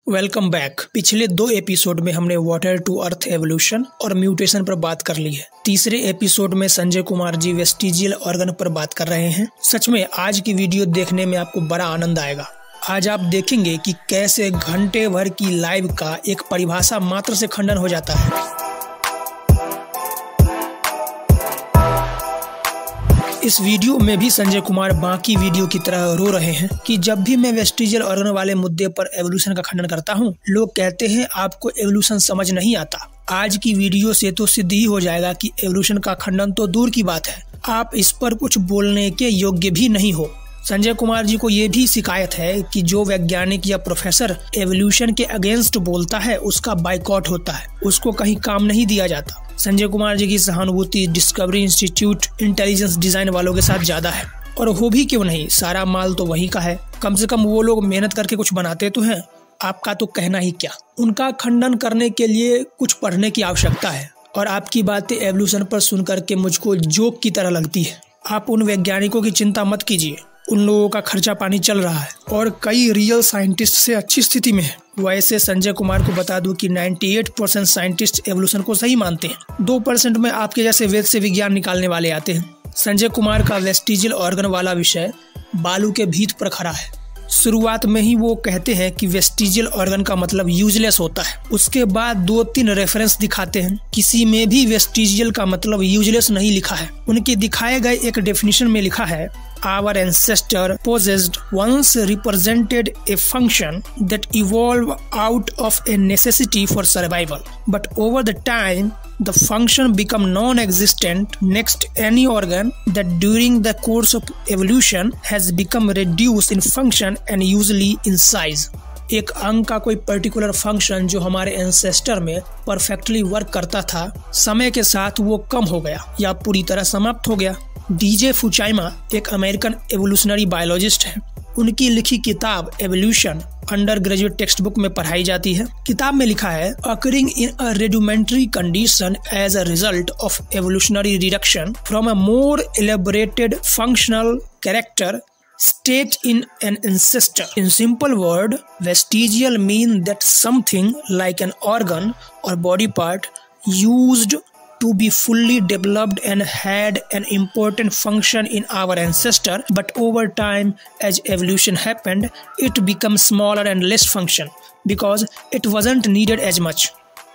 Welcome back. पिछले 2 episode में हमने वाटर टू अर्थ एवोल्यूशन और म्यूटेशन पर बात कर ली है। तीसरे एपिसोड में संजय कुमार जी वेस्टिजियल ऑर्गन पर बात कर रहे हैं। सच में आज की वीडियो देखने में आपको बड़ा आनंद आएगा। आज आप देखेंगे कि कैसे घंटे भर की लाइव का एक परिभाषा मात्र से खंडन हो जाता है। इस वीडियो में भी संजय कुमार बाकी वीडियो की तरह रो रहे हैं कि जब भी मैं वेस्टिजियल ऑर्गन वाले मुद्दे पर एवोल्यूशन का खंडन करता हूं, लोग कहते हैं आपको एवोल्यूशन समझ नहीं आता। आज की वीडियो से तो सिद्ध ही हो जाएगा कि एवोल्यूशन का खंडन तो दूर की बात है, आप इस पर कुछ बोलने के योग्य भी नहीं हो। संजय कुमार जी को ये भी शिकायत है कि जो वैज्ञानिक या प्रोफेसर एवोल्यूशन के अगेंस्ट बोलता है उसका बाइकआउट होता है, उसको कहीं काम नहीं दिया जाता। संजय कुमार जी की सहानुभूति डिस्कवरी इंस्टीट्यूट इंटेलिजेंस डिजाइन वालों के साथ ज्यादा है, और हो भी क्यों नहीं, सारा माल तो वही का है। कम से कम वो लोग मेहनत करके कुछ बनाते तो हैं, आपका तो कहना ही क्या। उनका खंडन करने के लिए कुछ पढ़ने की आवश्यकता है, और आपकी बातें एवोल्यूशन पर सुन करके मुझको जोक की तरह लगती है। आप उन वैज्ञानिकों की चिंता मत कीजिए, उन लोगों का खर्चा पानी चल रहा है और कई रियल साइंटिस्ट से अच्छी स्थिति में है। वैसे संजय कुमार को बता दूं कि 98% साइंटिस्ट एवोल्यूशन को सही मानते हैं। 2% में आपके जैसे वेद से विज्ञान निकालने वाले आते हैं। संजय कुमार का वेस्टिजियल ऑर्गन वाला विषय बालू के भीत पर खड़ा है। शुरुआत में ही वो कहते हैं कि वेस्टिजियल ऑर्गन का मतलब यूजलेस होता है। उसके बाद 2-3 रेफरेंस दिखाते हैं, किसी में भी वेस्टिजियल का मतलब यूजलेस नहीं लिखा है। उनके दिखाए गए एक डेफिनेशन में लिखा है, Our ancestor possessed once represented a function that evolved out of a necessity for survival, but over the time the function become non-existent. Next, any organ that during the course of evolution has become reduced in function and usually in size. एक अंग का कोई particular function जो हमारे ancestor में perfectly work करता था, समय के साथ वो कम हो गया या पूरी तरह समाप्त हो गया। डीजे फुचाइमा एक अमेरिकन एवोल्यूशनरी बायोलॉजिस्ट हैं। उनकी लिखी किताब evolution undergraduate textbook में पढ़ाई जाती है। किताब में लिखा है, occurring in a rudimentary condition as a result of evolutionary reduction from a more elaborated functional character state in an ancestor. In simple word, vestigial mean that something like an organ or body part used to be fully developed and had an important function in our ancestor, but over time as evolution happened, it became smaller and less function because it wasn't needed as much.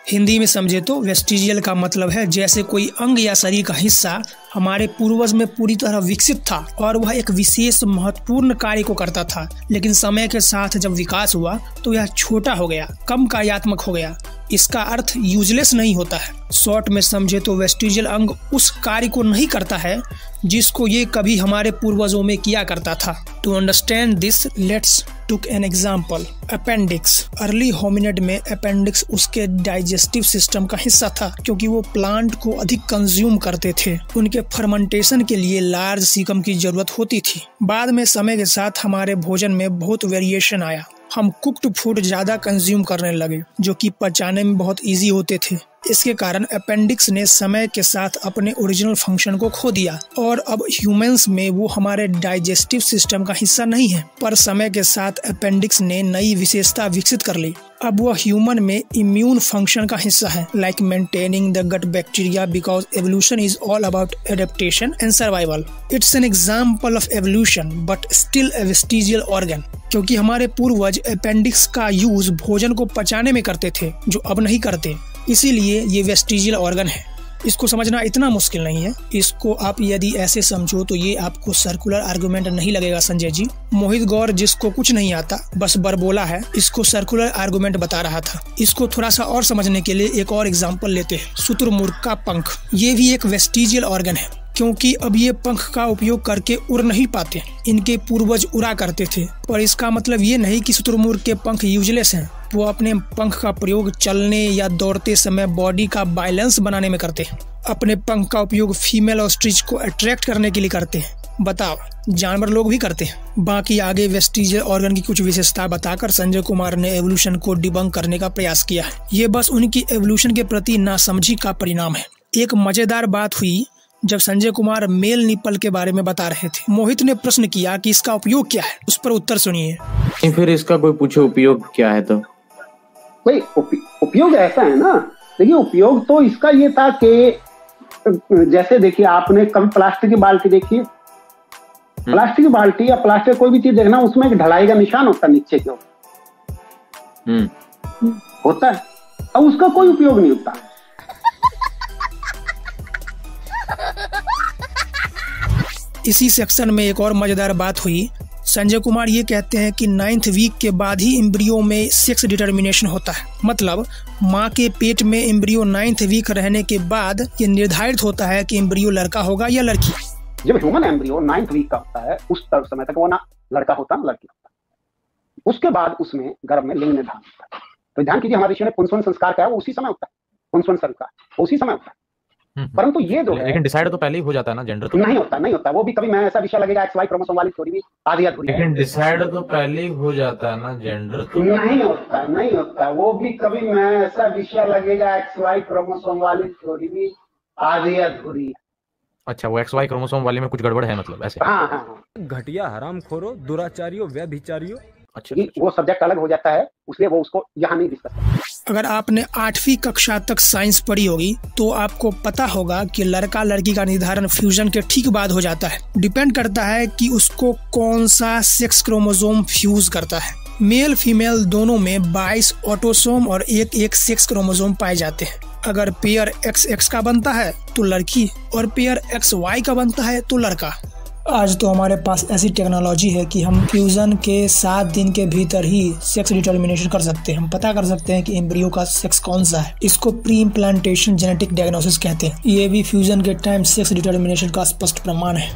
Hindi में समझे तो vestigial का मतलब है जैसे कोई अंग या शरीर का हिस्सा हमारे पूर्वज में पूरी तरह विकसित था और वह एक विशेष महत्वपूर्ण कार्य को करता था, लेकिन समय के साथ जब विकास हुआ तो यह छोटा हो गया, कम कार्यात्मक हो गया। इसका अर्थ यूजलेस नहीं होता है। शॉर्ट में समझे तो वेस्टिजियल अंग उस कार्य को नहीं करता है जिसको ये कभी हमारे पूर्वजों में किया करता था। To understand this let's took an example. Appendix. Early hominid में अपेंडिक्स उसके डाइजेस्टिव सिस्टम का हिस्सा था, क्योंकि वो प्लांट को अधिक कंज्यूम करते थे। उनके फर्मेंटेशन के लिए लार्ज सीकम की जरूरत होती थी। बाद में समय के साथ हमारे भोजन में बहुत वेरिएशन आया। हम कुक्ड फूड ज्यादा कंज्यूम करने लगे जो कि पचाने में बहुत इजी होते थे। इसके कारण अपेंडिक्स ने समय के साथ अपने ओरिजिनल फंक्शन को खो दिया और अब ह्यूमंस में वो हमारे डाइजेस्टिव सिस्टम का हिस्सा नहीं है। पर समय के साथ अपेंडिक्स ने नई विशेषता विकसित कर ली। अब वह ह्यूमन में इम्यून फंक्शन का हिस्सा है, like maintaining the gut bacteria, because evolution is all about adaptation and survival. It's an example of evolution but still a vestigial organ, क्योंकि हमारे पूर्वज अपेंडिक्स का यूज भोजन को पचाने में करते थे जो अब नहीं करते, इसीलिए ये वेस्टिजियल ऑर्गन है। इसको समझना इतना मुश्किल नहीं है। इसको आप यदि ऐसे समझो तो ये आपको सर्कुलर आर्गुमेंट नहीं लगेगा संजय जी। मोहित गौर, जिसको कुछ नहीं आता बस बरबोला है, इसको सर्कुलर आर्गुमेंट बता रहा था। इसको थोड़ा सा और समझने के लिए एक और एग्जांपल लेते हैं। शुतुरमुर्ग का पंख, ये भी एक वेस्टिजियल ऑर्गन है, क्योंकि अब ये पंख का उपयोग करके उड़ नहीं पाते। इनके पूर्वज उड़ा करते थे, पर इसका मतलब ये नहीं कि शुतुरमुर्ग के पंख यूजलेस हैं। वो अपने पंख का प्रयोग चलने या दौड़ते समय बॉडी का बैलेंस बनाने में करते हैं। अपने पंख का उपयोग फीमेल ऑस्ट्रिच को अट्रैक्ट करने के लिए करते हैं। बताओ, जानवर लोग भी करते हैं। बाकी आगे वेस्टिजियल ऑर्गन की कुछ विशेषता बताकर संजय कुमार ने एवोल्यूशन को डिबंक करने का प्रयास किया है। ये बस उनकी एवोल्यूशन के प्रति नासमझी का परिणाम है। एक मजेदार बात हुई जब संजय कुमार मेल निपल के बारे में बता रहे थे। मोहित ने प्रश्न किया कि इसका उपयोग क्या है, उस पर उत्तर सुनिए। फिर इसका कोई पूछे उपयोग क्या है तो कोई उपयोग ऐसा है ना, देखिए उपयोग तो इसका ये था कि जैसे देखिए आपने कभी प्लास्टिक की बाल्टी देखी है? प्लास्टिक की बाल्टी या प्लास्टिक कोई भी चीज देखना, उसमें एक ढलाई का निशान होता है नीचे की ओर, होता है, अब उसका कोई उपयोग नहीं होता। इसी सेक्शन में एक और मजेदार बात हुई। संजय कुमार ये कहते हैं कि 9th वीक के बाद ही एम्ब्रियो में सेक्स डिटर्मिनेशन होता है। मतलब माँ के पेट में एम्ब्रियो 9th वीक रहने के बाद ये निर्धारित होता है कि एम्ब्रियो लड़का होगा या लड़की। जब ह्यूमन एम्ब्रियो 9th वीक का होता है, उस समय तक वो ना लड़का होता ना लड़की होता है। उसके बाद उसमें गर्भ में लिंग निर्धारण होता है। तो ध्यान कीजिए, हमारे ऋषि ने पुंसवन संस्कार क्या है, वो उसी समय होता है, पुंसवन शरीर का उसी समय होता है। परंतु ये जो है, लेकिन डिसाइड तो पहले ही हो जाता है ना, जेंडर तो नहीं होता वो भी कभी मैं ऐसा विषय लगेगा XY क्रोमोसोम वाली थ्योरी भी आधी अधूरी है। लेकिन डिसाइड तो पहले ही हो जाता है ना, जेंडर तो नहीं होता वो भी कभी मैं ऐसा विषय लगेगा XY क्रोमोसोम वाली थ्योरी भी आधी अधूरी है। अच्छा, वो XY क्रोमोसोम वाले में कुछ गड़बड़ है मतलब ऐसे? हाँ। घटिया हरामखोरों, दुराचारियों, व्यभिचारियों। अच्छा, वो सब्जेक्ट अलग हो जाता है, इसलिए वो उसको यहाँ नहीं डिस्कस करते। अगर आपने 8वीं कक्षा तक साइंस पढ़ी होगी तो आपको पता होगा कि लड़का लड़की का निर्धारण फ्यूजन के ठीक बाद हो जाता है। डिपेंड करता है कि उसको कौन सा सेक्स क्रोमोसोम फ्यूज करता है। मेल फीमेल दोनों में 22 ऑटोसोम और एक सेक्स क्रोमोसोम पाए जाते हैं। अगर पेयर XX का बनता है तो लड़की और पेयर XY का बनता है तो लड़का। आज तो हमारे पास ऐसी टेक्नोलॉजी है कि हम फ्यूजन के 7 दिन के भीतर ही सेक्स डिटर्मिनेशन कर सकते हैं। हम पता कर सकते हैं कि एम्ब्रियो का सेक्स कौन सा है। इसको प्री इम्प्लांटेशन जेनेटिक डायग्नोसिस कहते हैं। ये भी फ्यूजन के टाइम सेक्स डिटर्मिनेशन का स्पष्ट प्रमाण है।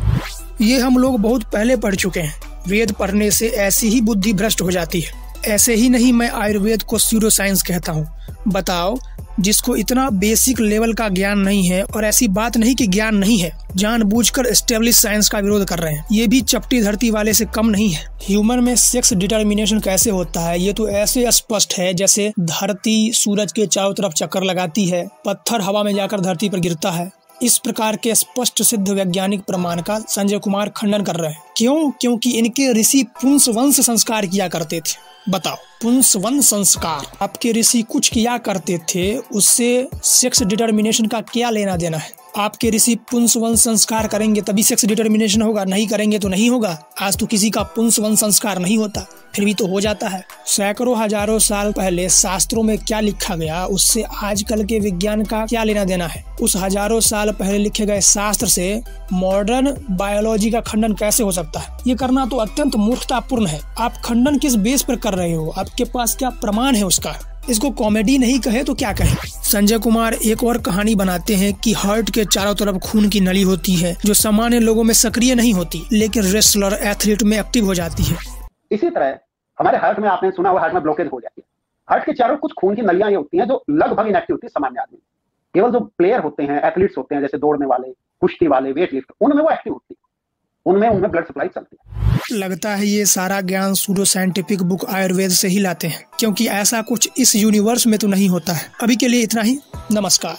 ये हम लोग बहुत पहले पढ़ चुके हैं। वेद पढ़ने से ऐसी ही बुद्धि भ्रष्ट हो जाती है। ऐसे ही नहीं मैं आयुर्वेद को स्यूडो साइंस कहता हूँ। बताओ, जिसको इतना बेसिक लेवल का ज्ञान नहीं है, और ऐसी बात नहीं कि ज्ञान नहीं है, जानबूझकर एस्टेब्लिश साइंस का विरोध कर रहे हैं। ये भी चपटी धरती वाले से कम नहीं है। ह्यूमन में सेक्स डिटर्मिनेशन कैसे होता है ये तो ऐसे स्पष्ट है जैसे धरती सूरज के चारों तरफ चक्कर लगाती है, पत्थर हवा में जाकर धरती पर गिरता है। इस प्रकार के स्पष्ट सिद्ध वैज्ञानिक प्रमाण का संजय कुमार खंडन कर रहे हैं। क्यों? क्योंकि इनके ऋषि पुंसवंश संस्कार किया करते थे। बताओ, पुंसवन संस्कार, आपके ऋषि कुछ किया करते थे, उससे सेक्स डिटर्मिनेशन का क्या लेना देना है? आपके ऋषि पुंसवन संस्कार करेंगे तभी सेक्स डिटर्मिनेशन होगा, नहीं करेंगे तो नहीं होगा। आज तो किसी का पुंसवन संस्कार नहीं होता, फिर भी तो हो जाता है। सैकड़ों हजारों साल पहले शास्त्रों में क्या लिखा गया, उससे आजकल के विज्ञान का क्या लेना देना है? उस हजारों साल पहले लिखे गए शास्त्र से मॉडर्न बायोलॉजी का खंडन कैसे हो सकता है? ये करना तो अत्यंत मूर्खतापूर्ण है। आप खंडन किस बेस पर कर रहे हो? आपके पास क्या प्रमाण है उसका? इसको कॉमेडी नहीं कहे तो क्या कहे? संजय कुमार एक और कहानी बनाते हैं कि हार्ट के चारों तरफ खून की नली होती है जो सामान्य लोगों में सक्रिय नहीं होती, लेकिन रेसलर एथलीट में एक्टिव हो जाती है। इसी तरह हमारे हार्ट में, आपने सुना हुआ, हार्ट में ब्लॉकेज हो जाती है। हार्ट के चारों कुछ खून की नलियां ये होती हैं जो लगभग इनएक्टिव होती है सामान्य आदमी। केवल जो प्लेयर होते हैं, एथलीट्स होते हैं, जैसे दौड़ने वाले, कुश्ती वाले, वेट लिफ्ट, उनमें वो एक्टिव होती है, उनमें ब्लड सप्लाई चलती है। लगता है ये सारा ज्ञान सूडो साइंटिफिक बुक आयुर्वेद से ही लाते हैं, क्योंकि ऐसा कुछ इस यूनिवर्स में तो नहीं होता है। अभी के लिए इतना ही। नमस्कार।